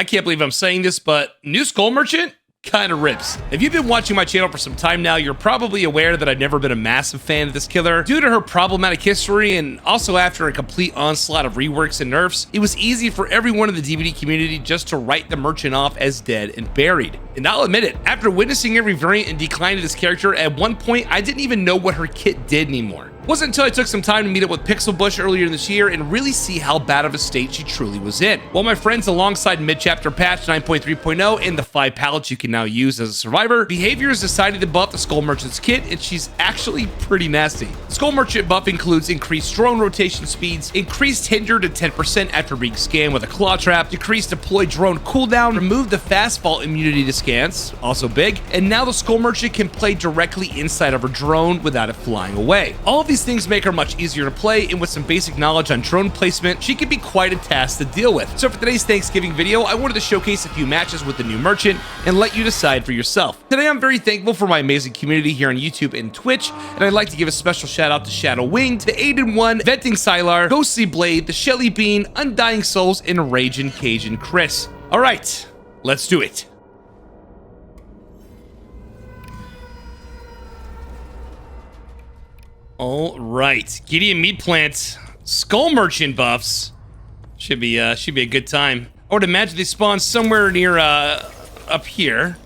can't believe I'm saying this, but new Skull Merchant kind of rips. If you've been watching my channel for some time now, you're probably aware that I've never been a massive fan of this killer due to her problematic history, and also after a complete onslaught of reworks and nerfs, it was easy for everyone in the DVD community just to write the merchant off as dead and buried. And I'll admit it, after witnessing every variant and decline of this character, at one point I didn't even know what her kit did anymore. It wasn't until I took some time to meet up with Pixel Bush earlier this year and really see how bad of a state she truly was in. Well, my friends, alongside mid-chapter patch 9.3.0 and the 5 pallets you can now use as a survivor, Behaviors decided to buff the Skull Merchant's kit, and she's actually pretty nasty. Skull Merchant buff includes increased drone rotation speeds, increased hinder to 10% after being scanned with a claw trap, decreased deploy drone cooldown, removed the fast fall immunity to scans, also big, and now the Skull Merchant can play directly inside of her drone without it flying away. All of these things make her much easier to play, and with some basic knowledge on drone placement, she can be quite a task to deal with. So for today's Thanksgiving video, I wanted to showcase a few matches with the new merchant and let you decide for yourself. Today I'm very thankful for my amazing community here on YouTube and Twitch, and I'd like to give a special shout out to Shadow Winged, the Aiden One, Venting Sylar, Ghostly Blade, the Shelly Bean, Undying Souls, and Raging Cajun Chris. Alright, let's do it. All right, Gideon Meat Plant, Skull Merchant buffs should be a good time. I would imagine they spawn somewhere near up here.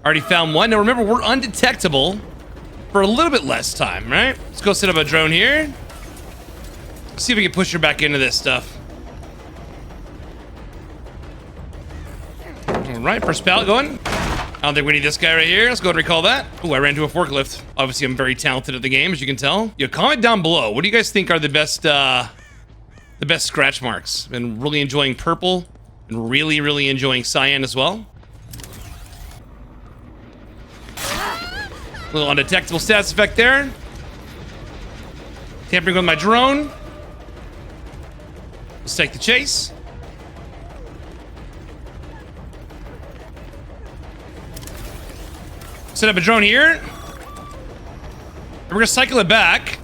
Already found one. Now remember, we're undetectable for a little bit less time, right? Let's go set up a drone here. See if we can push her back into this stuff. All right, first pallet going. I don't think we need this guy right here. Let's go ahead and recall that. Ooh, I ran into a forklift. Obviously, I'm very talented at the game, as you can tell. Yo, comment down below. What do you guys think are the best scratch marks? Been really enjoying purple and really enjoying cyan as well. Little undetectable status effect there. Tampering with my drone. Let's take the chase. Set up a drone here. And we're gonna cycle it back.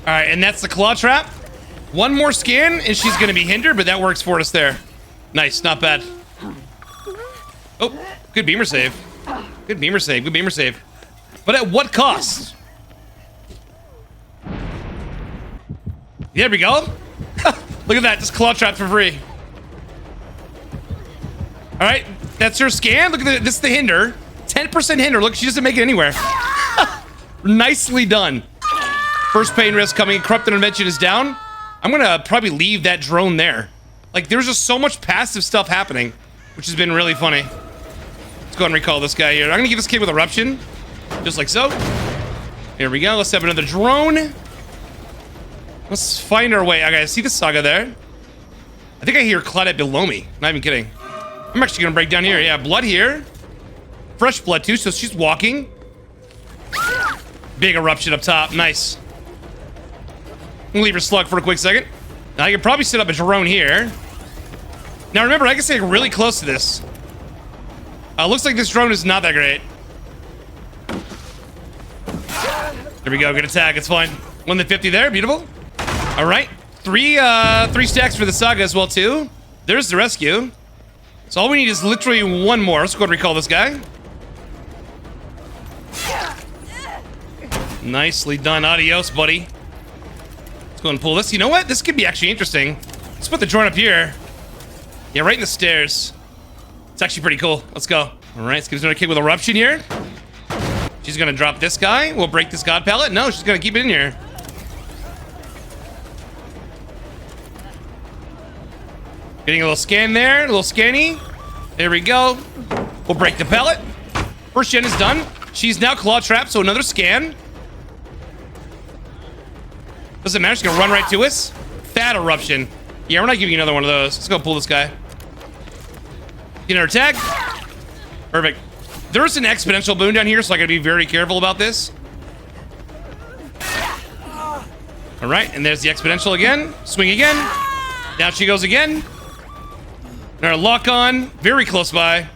All right, and that's the claw trap. One more scan and she's gonna be hindered, but that works for us there. Nice, not bad. Oh, good beamer save. Good beamer save, good beamer save. But at what cost? There we go. Look at that, just claw trap for free. All right, that's her scan. Look at this is the hinder. 10% hinder. Look, she doesn't make it anywhere. Nicely done. First pain risk coming. Corrupted Invention is down. I'm gonna probably leave that drone there. Like, there's just so much passive stuff happening, which has been really funny. Let's go ahead and recall this guy here. I'm gonna give this kid with eruption, just like so. Here we go. Let's have another drone. Let's find our way. Okay, I see the Saga there. I think I hear Claudette below me. Not even kidding. I'm actually gonna break down here. Yeah, blood here. Fresh blood too, so she's walking. Big eruption up top. Nice. I'm gonna leave her slug for a quick second. Now I can probably set up a drone here. Now remember, I can stay really close to this. Looks like this drone is not that great. There we go. Good attack. It's fine. 150 there. Beautiful. All right. Three stacks for the Saga as well too. There's the rescue. So all we need is literally one more. Let's go ahead and recall this guy. Nicely done. Adios, buddy. Let's go and pull this. You know what? This could be actually interesting. Let's put the drone up here. Yeah, right in the stairs. It's actually pretty cool. Let's go. All right, let's give us another kick with eruption here. She's gonna drop this guy. We'll break this god pallet. No, she's gonna keep it in here. Getting a little scan there, a little scanny. There we go. We'll break the pallet. First gen is done. She's now claw trapped, so another scan. Doesn't matter, she's gonna run right to us. Fat eruption. Yeah, we're not giving you another one of those. Let's go pull this guy. Get another tag. Perfect. There's an exponential boon down here, so I gotta be very careful about this. All right, and there's the exponential again. Swing again. Down she goes again. Our lock on, very close by.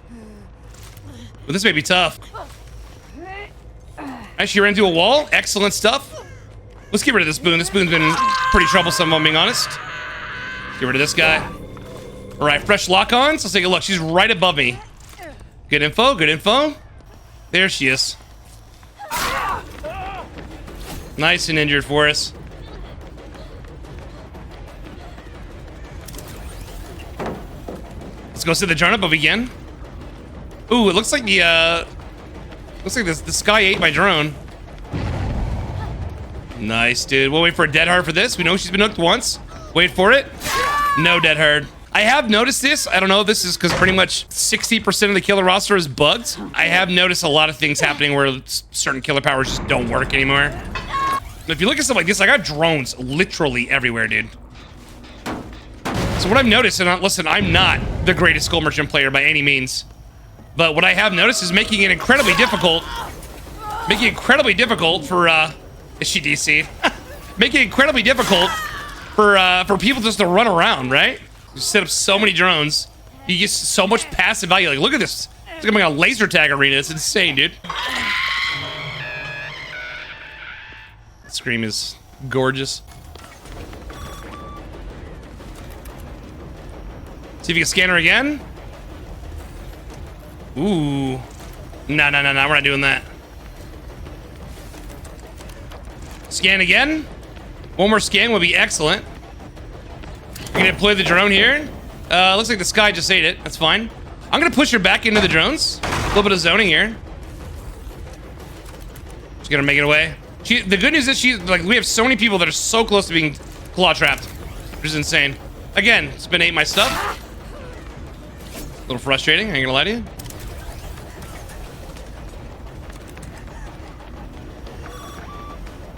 Well, this may be tough. Actually ran into a wall. Excellent stuff. Let's get rid of this spoon. This spoon's been pretty troublesome, if I'm being honest. Get rid of this guy. All right, fresh lock-ons. Let's take a look. She's right above me. Good info, good info. There she is. Nice and injured for us. Let's go sit the drone up again. Ooh, it looks like the sky ate my drone. Nice, dude. We'll wait for a dead hard for this. We know she's been hooked once. Wait for it. No dead hard. I have noticed this. I don't know if this is because pretty much 60% of the killer roster is bugged. I have noticed a lot of things happening where certain killer powers just don't work anymore. If you look at stuff like this, I got drones literally everywhere, dude. So what I've noticed, and listen, I'm not the greatest Skull Merchant player by any means, but what I have noticed is making it incredibly difficult for, is she DC'd? Making it incredibly difficult for people just to run around, right? You set up so many drones, you get so much passive value. Like, look at this. It's like a laser tag arena. It's insane, dude. The scream is gorgeous. See if you can scan her again. Ooh. No, we're not doing that. Scan again. One more scan would be excellent. We're gonna deploy the drone here. Looks like the sky just ate it. That's fine. I'm gonna push her back into the drones. A little bit of zoning here. She's gonna make it away. The good news is we have so many people that are so close to being claw trapped, which is insane. Again, it's been ate my stuff. A little frustrating, I ain't gonna lie to you.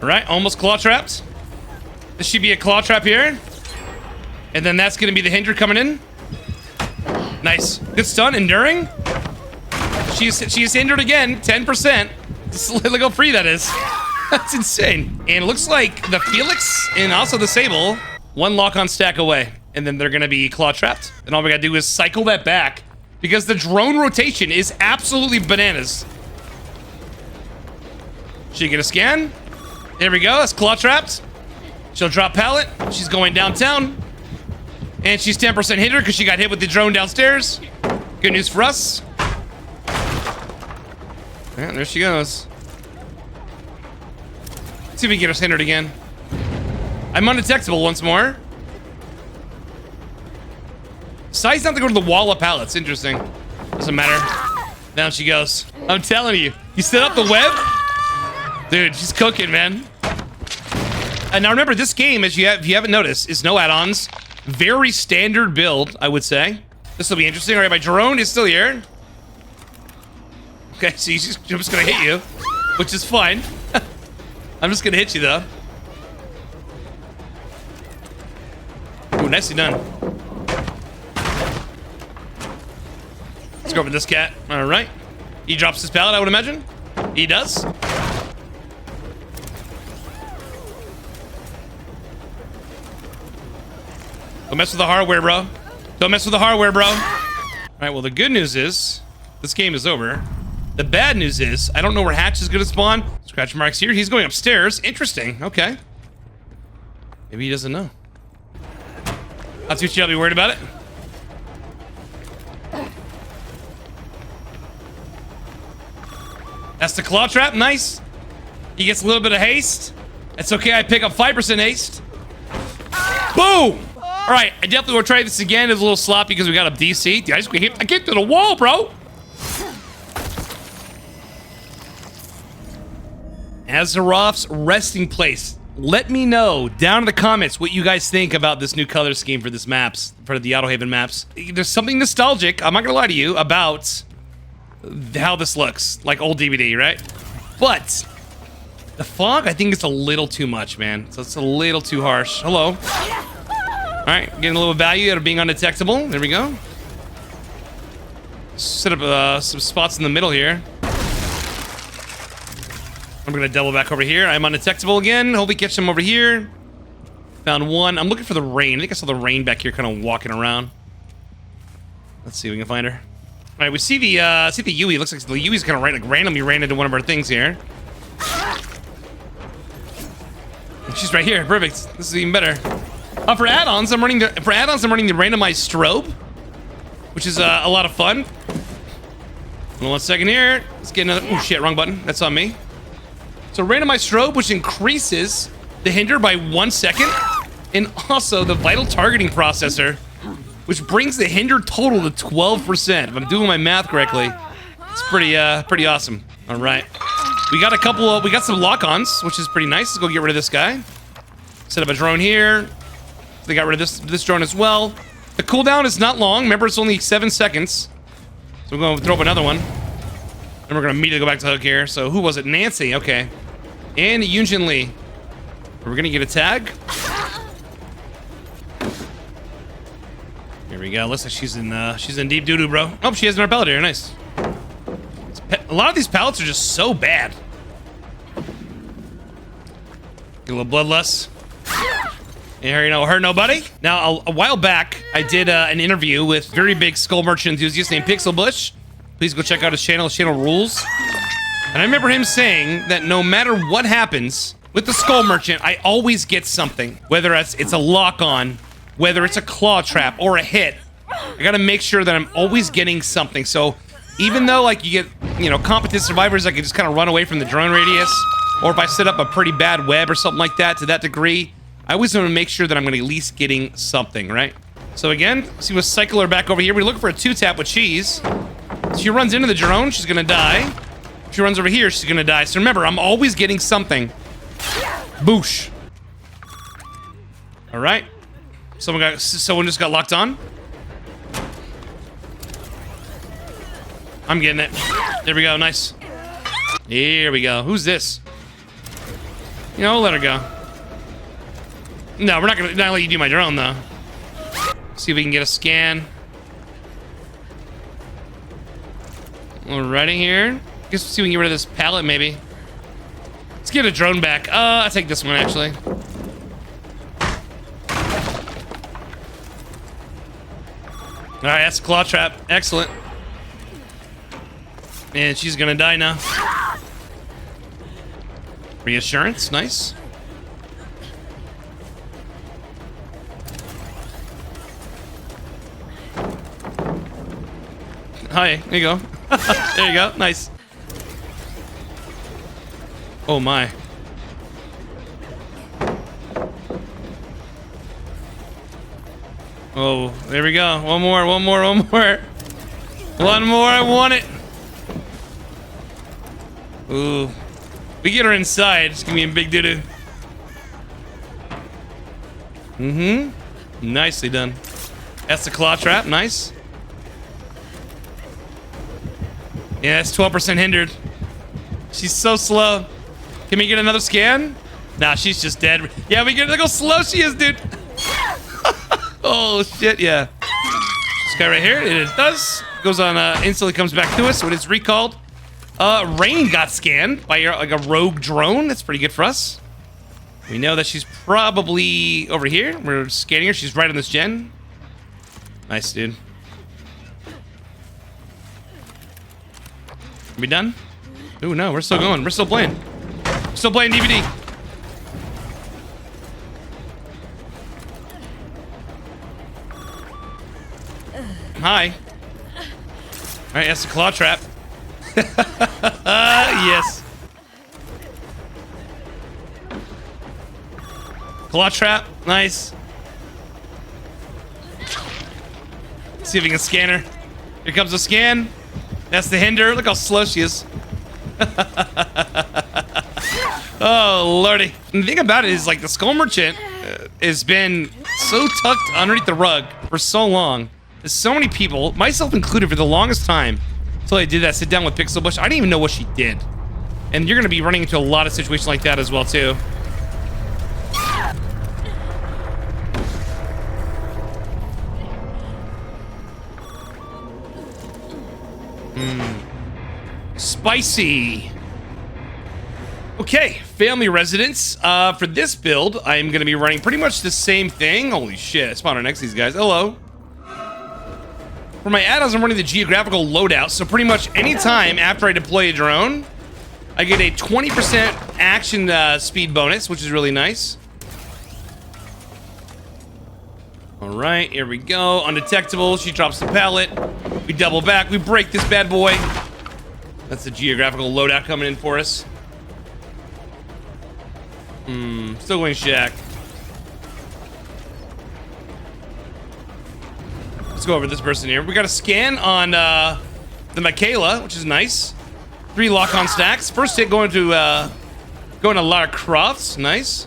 All right, almost claw trapped. This should be a claw trap here. And then that's gonna be the hinder coming in. Nice, good stun, enduring. She's hindered again, 10%. Look how free that is. That's insane. And it looks like the Felix and also the Sable, one lock-on stack away. And then they're gonna be claw trapped. And all we gotta do is cycle that back because the drone rotation is absolutely bananas. She get a scan. There we go, that's claw trapped. She'll drop pallet. She's going downtown. And she's 10% hindered because she got hit with the drone downstairs. Good news for us. Yeah, there she goes. Let's see if we can get us hindered again. I'm undetectable once more. Size not to go to the wall of pallets. Interesting. Doesn't matter. Down she goes. I'm telling you. You set up the web? Dude, she's cooking, man. And now remember, this game, if you haven't noticed, is no add-ons. Very standard build, I would say. This will be interesting. All right, my drone is still here. Okay, so I'm just gonna hit you, which is fine. I'm just gonna hit you, though. Ooh, nicely done. Let's go over this cat. All right. He drops his pallet, I would imagine. He does. Don't mess with the hardware, bro. Don't mess with the hardware, bro. All right, well, the good news is this game is over. The bad news is I don't know where Hatch is going to spawn. Scratch marks here. He's going upstairs. Interesting. Okay. Maybe he doesn't know. That's what you gotta be worried about it. That's the claw trap. Nice. He gets a little bit of haste. It's okay. I pick up 5% haste. Boom. All right, I definitely will try this again. It's a little sloppy because we got a DC. Dude, I came through the wall, bro. Azeroth's resting place. Let me know down in the comments what you guys think about this new color scheme for this maps, for the Autohaven maps. There's something nostalgic, I'm not gonna lie to you, about how this looks, like old DVD, right? But the fog, I think it's a little too much, man. So it's a little too harsh. Hello. All right, getting a little value out of being undetectable. There we go. Set up some spots in the middle here. I'm gonna double back over here. I'm undetectable again. Hope we catch them over here. Found one. I'm looking for the rain. I think I saw the rain back here, kind of walking around. Let's see if we can find her. All right, we see the Yui. Looks like the Yui's kind of randomly ran into one of our things here. she's right here. Perfect. This is even better. For add-ons, I'm running the randomized strobe, which is a lot of fun. Hold on 1 second here. Let's get another. Oh shit, wrong button. That's on me. So randomized strobe, which increases the hinder by 1 second, and also the vital targeting processor, which brings the hinder total to 12%. If I'm doing my math correctly, it's pretty awesome. All right, we got some lock-ons, which is pretty nice. Let's go get rid of this guy. Set up a drone here. They got rid of this drone as well. The cooldown is not long. Remember, it's only 7 seconds. So we're going to throw up another one. And we're going to immediately go back to Hook here. So who was it? Nancy. Okay. And Yunjin Lee. We're going to get a tag. Here we go. Looks like she's in deep doo-doo, bro. Oh, she has an pellet here. Nice. A lot of these pallets are just so bad. Get a little bloodlust. Here, you know, hurt nobody. Now, a while back, I did an interview with very big skull merchant enthusiast named Pixel Bush. Please go check out his channel. His channel rules. And I remember him saying that no matter what happens with the skull merchant, I always get something. Whether it's a lock-on, whether it's a claw trap or a hit, I gotta make sure that I'm always getting something. So even though like you get, you know, competent survivors that can just kind of run away from the drone radius, or if I set up a pretty bad web or something like that to that degree, I always want to make sure that I'm going to at least getting something, right? So again, see, we'll cycle her back over here. We're looking for a 2-tap with cheese. She runs into the drone, she's going to die. She runs over here, she's going to die. So remember, I'm always getting something. Boosh. All right. Someone just got locked on. I'm getting it. There we go, nice. Here we go. Who's this? You know, we'll let her go. No, we're not gonna let you do my drone though. See if we can get a scan. Alrighty here. Guess we'll see if we can get rid of this pallet maybe. Let's get a drone back. I'll take this one actually. Alright, that's a claw trap. Excellent. And she's gonna die now. Reassurance, nice. Hi, there you go. There you go, nice. Oh my. Oh, there we go. One more. One more, I want it. Ooh. We get her inside, it's gonna be a big doo-doo. Mm-hmm. Nicely done. That's the claw trap, nice. Yeah, it's 12% hindered. She's so slow. Can we get another scan? Nah, she's just dead. Yeah, we get, look how slow she is, dude. Oh, shit, yeah. This guy right here, it does. Goes on, instantly comes back to us when it's recalled. Rain got scanned by like a rogue drone. That's pretty good for us. We know that she's probably over here. We're scanning her. She's right on this gen. Nice, dude. Are we done? Ooh, no, we're still going. We're still playing. We're still playing DVD. Hi. Alright, that's the claw trap. Yes. Claw trap, nice. See if we can scan her. Here comes the scan. That's the hinder. Look how slow she is. Oh, lordy. And the thing about it is, like, the Skull Merchant has been so tucked underneath the rug for so long. There's so many people, myself included, for the longest time, until I did that sit down with Pixel Bush. I didn't even know what she did. And you're going to be running into a lot of situations like that as well, too. Spicy. Okay, family residence. For this build, I'm going to be running pretty much the same thing. Holy shit, I spawned right next to these guys. Hello. For my add-ons, I'm running the geographical loadout, so pretty much any time after I deploy a drone, I get a 20% action speed bonus, which is really nice. All right, here we go. Undetectable. She drops the pallet. We double back. We break this bad boy. That's the geographical loadout coming in for us. Still going shack. Let's go over this person here. We got a scan on the Michaela, which is nice. 3 lock-on stacks. First hit going to Lara Croft's. Nice.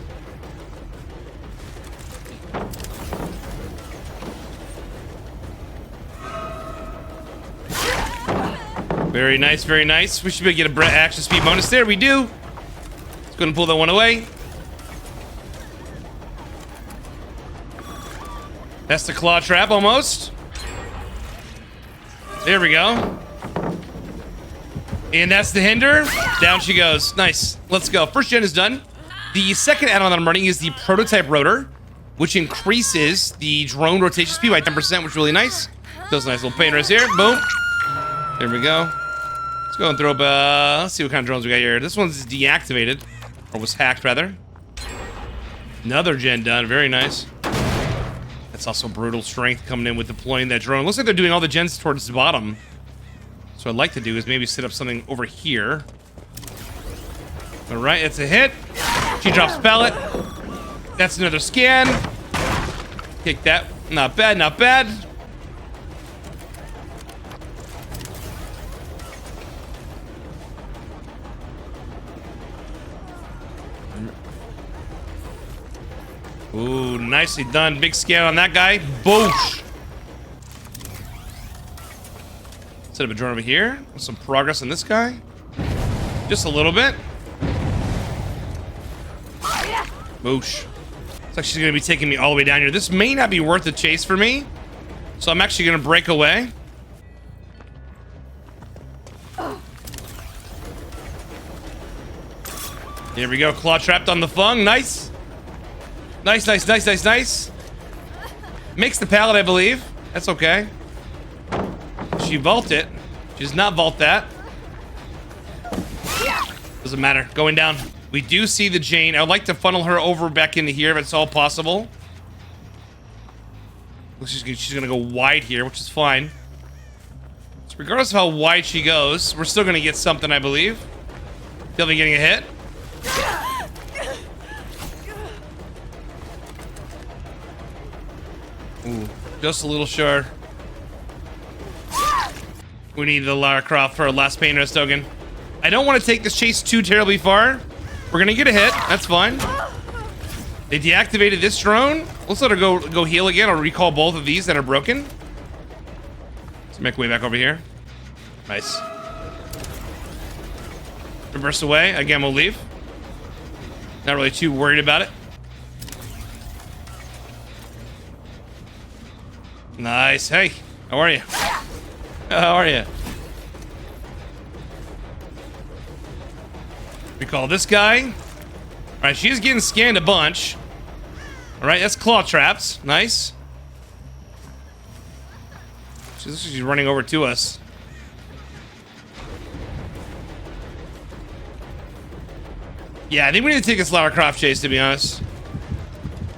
Very nice, very nice. We should be able to get a action speed bonus there. We do. Let's go and pull that one away. That's the claw trap almost. There we go. And that's the hinder. Down she goes. Nice. Let's go. First gen is done. The second add-on that I'm running is the prototype rotor, which increases the drone rotation speed by 10%, which is really nice. Those nice little painters here. Boom. There we go. Let's go and throw up, let's see what kind of drones we got here. This one's deactivated, or was hacked rather. Another gen done, very nice. That's also brutal strength coming in with deploying that drone. Looks like they're doing all the gens towards the bottom. So what I'd like to do is maybe set up something over here. All right, it's a hit. She drops pallet. That's another scan. Kick that, not bad, not bad. Ooh, nicely done. Big scan on that guy. Boosh. Set up a drone over here. Some progress on this guy. Just a little bit. Boosh. Looks like she's going to be taking me all the way down here. This may not be worth the chase for me. So I'm actually going to break away. Here we go. Claw trapped on the Fung. Nice. Nice, nice, nice, nice, nice. Makes the pallet, I believe. That's okay. She vault it. She does not vault that. Doesn't matter. Going down. We do see the Jane. I would like to funnel her over back into here if it's all possible. Looks like she's going to go wide here, which is fine. So regardless of how wide she goes, we're still going to get something, I believe. Definitely getting a hit. Ooh, just a little short. We need the Lara Croft for our last pain rest token. I don't want to take this chase too terribly far. We're gonna get a hit. That's fine. They deactivated this drone. Let's let her go heal again. I'll recall both of these that are broken. Let's make way back over here. Nice. Reverse away. Again, we'll leave. Not really too worried about it. Nice. Hey, how are you? How are you? Recall this guy. All right, she's getting scanned a bunch. All right, that's claw traps. Nice. She's running over to us. Yeah, I think we need to take this Lara Croft chase, to be honest.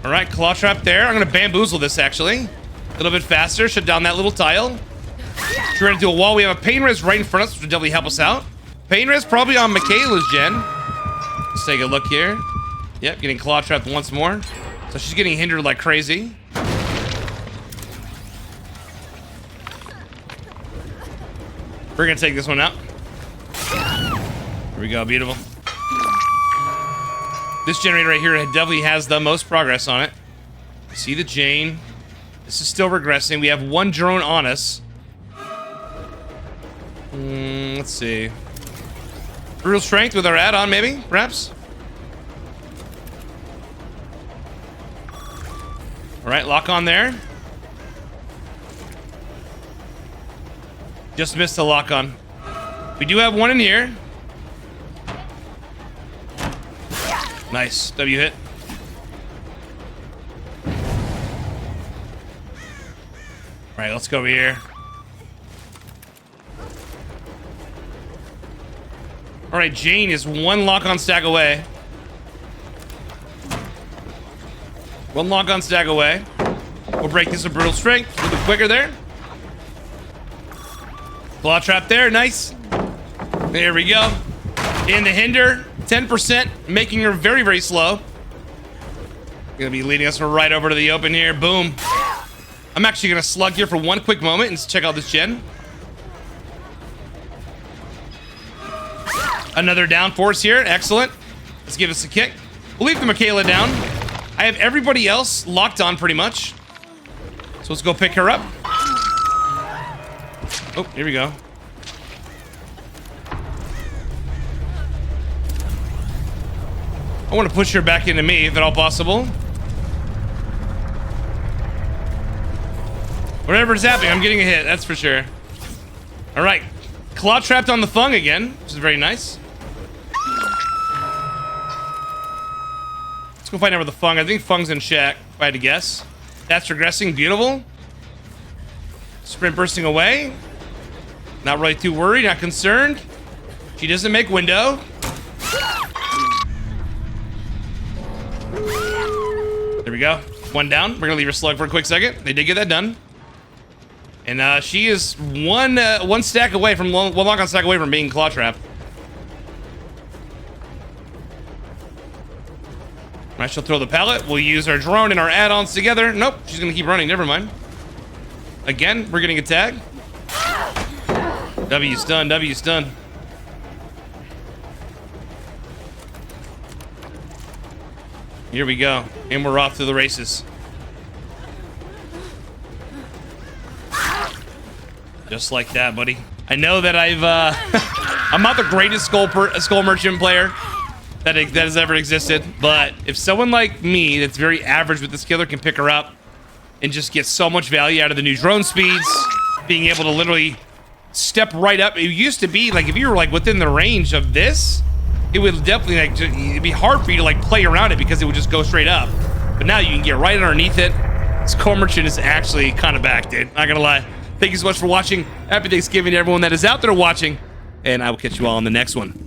All right, claw trap there. I'm gonna bamboozle this actually. A little bit faster. Shut down that little tile. She ran into a wall. We have a pain res right in front of us, which will definitely help us out. Pain res probably on Michaela's gen. Let's take a look here. Yep, getting claw trapped once more. So she's getting hindered like crazy. We're gonna take this one out. Here we go, beautiful. This generator right here definitely has the most progress on it. See the Jane. This is still regressing. We have one drone on us. Let's see. Brutal strength with our add-on, maybe? Perhaps? Alright, lock on there. Just missed the lock on. We do have one in here. Nice. W hit. Alright, let's go over here. Alright, Jane is one lock-on stack away. One lock-on stack away. We'll break this with brutal strength. A little bit quicker there. Claw trap there. Nice. There we go. In the hinder, 10%, making her very, very slow. Gonna be leading us right over to the open here. Boom. I'm actually gonna slug here for one quick moment and check out this gen. Another down force here. Excellent. Let's give us a kick. We'll leave the Michaela down. I have everybody else locked on pretty much. So let's go pick her up. Oh, here we go. I want to push her back into me if at all possible. Whatever's happening, I'm getting a hit, that's for sure. All right. Claw trapped on the Fung again, which is very nice. Let's go find out where the Fung. I think Fung's in shack, if I had to guess. That's regressing. Beautiful. Sprint bursting away. Not really too worried, not concerned. She doesn't make window. There we go. One down. We're gonna leave her slug for a quick second. They did get that done. And she is one stack away from one lock-on stack away from being claw trapped. All right, she'll throw the pallet. We'll use our drone and our add-ons together. Nope, she's gonna keep running. Never mind. Again, we're getting a tag. W stun. W stun. Here we go, and we're off to the races. Just like that, buddy. I know that I'm not the greatest skull merchant player that has ever existed, but if someone like me that's very average with this killer can pick her up and just get so much value out of the new drone speeds, being able to literally step right up. It used to be like if you were like within the range of this, it would definitely like it'd be hard for you to like play around it because it would just go straight up. But now you can get right underneath it. Skull merchant is actually kind of back, dude. Not gonna lie. Thank you so much for watching. Happy Thanksgiving to everyone that is out there watching, and I will catch you all on the next one.